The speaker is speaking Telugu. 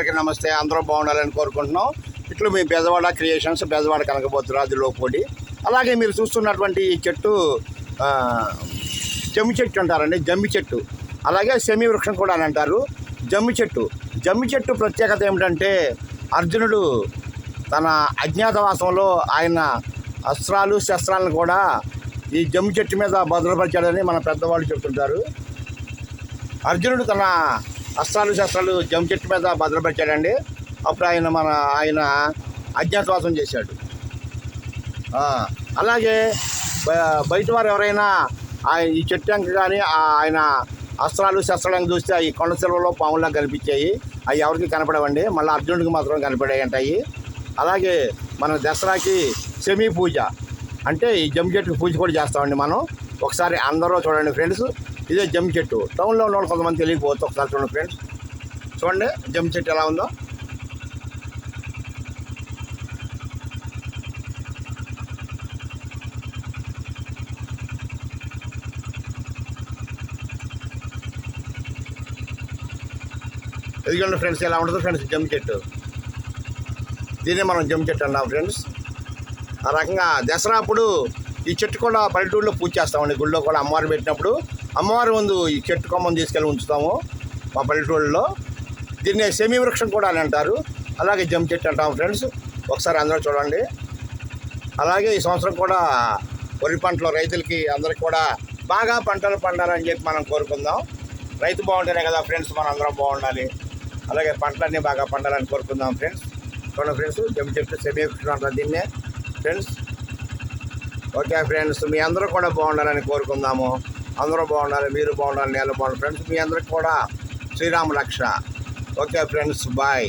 నమస్తే, అందరూ బాగుండాలని కోరుకుంటున్నాం. ఇట్లు మీ బెజవాడ క్రియేషన్స్, బెజవాడ కనకబోతురాజు లోకోడి. అలాగే మీరు చూస్తున్నటువంటి ఈ చెట్టు జమ్మి చెట్టు అంటారండి, జమ్మి చెట్టు. అలాగే సెమీ వృక్షం కూడా అని అంటారు. జమ్మి చెట్టు ప్రత్యేకత ఏమిటంటే, అర్జునుడు తన అజ్ఞాతవాసంలో ఆయన అస్త్రాలు శస్త్రాలను కూడా ఈ జమ్మి చెట్టు మీద భద్రపరిచాడని మన పెద్దవాళ్ళు చెప్తుంటారు. అర్జునుడు తన అస్త్రాలు శస్త్రాలు జమ్మి చెట్టు మీద భద్రపరిచాడండి. అప్పుడు ఆయన అజ్ఞాతవాసం చేశాడు. అలాగే బయట వారు ఎవరైనా ఈ చెట్టు అంక కానీ ఆయన అస్త్రాలు శస్త్రాలను చూస్తే ఈ కొండ సెలవులో పాములా కనిపించాయి. అవి ఎవరికి కనపడవండి, మళ్ళీ అర్జునుడికి మాత్రం కనపడాయి అంటాయి. అలాగే మన దసరాకి సెమీ పూజ అంటే ఈ జమ్మి చెట్టుకి పూజ కూడా చేస్తామండి మనం. ఒకసారి అందరూ చూడండి ఫ్రెండ్స్, ఇదే జమ్మి చెట్టు. టౌన్లో ఉన్న వాళ్ళు కొంతమంది తెలియకపోవచ్చు. ఒకసారి చూడండి ఫ్రెండ్స్, చూడండి జమ్మి చెట్టు ఎలా ఉందో. ఎదుగుండి ఫ్రెండ్స్, ఎలా ఉంటుంది ఫ్రెండ్స్ జమ్మి చెట్టు. దీన్నే మనం జమ్మి చెట్టు అన్నాం ఫ్రెండ్స్. ఆ రకంగా దసరా అప్పుడు ఈ చెట్టు కూడా పల్లెటూరులో పూజ చేస్తామండి. గుళ్ళో కూడా అమ్మవారు పెట్టినప్పుడు అమ్మవారి ముందు ఈ చెట్టు కొమ్మను తీసుకెళ్ళి ఉంచుతాము మా పల్లెటూళ్ళలో. దీన్ని సెమీ వృక్షం కూడా అని అంటారు. అలాగే జమ్మి చెట్టు అంటాము ఫ్రెండ్స్. ఒకసారి అందరూ చూడండి. అలాగే ఈ సంవత్సరం కూడా వరి పంటలు రైతులకి అందరికి కూడా బాగా పంటలు పండాలని చెప్పి మనం కోరుకుందాం. రైతు బాగుంటేనే కదా ఫ్రెండ్స్ మనం అందరం బాగుండాలి. అలాగే పంటలన్నీ బాగా పండాలని కోరుకుందాం ఫ్రెండ్స్. చూడండి ఫ్రెండ్స్, జమ్మి చెట్టు సెమీ వృక్షం అంటారు దీన్నే ఫ్రెండ్స్. ఓకే ఫ్రెండ్స్, మీ అందరూ కూడా బాగుండాలని కోరుకుందాము. అందరూ బాగుండాలి, మీరు బాగుండాలి, నేను బాగుండాలి ఫ్రెండ్స్. మీ అందరికి కూడా శ్రీరామ రక్ష. Okay friends, bye.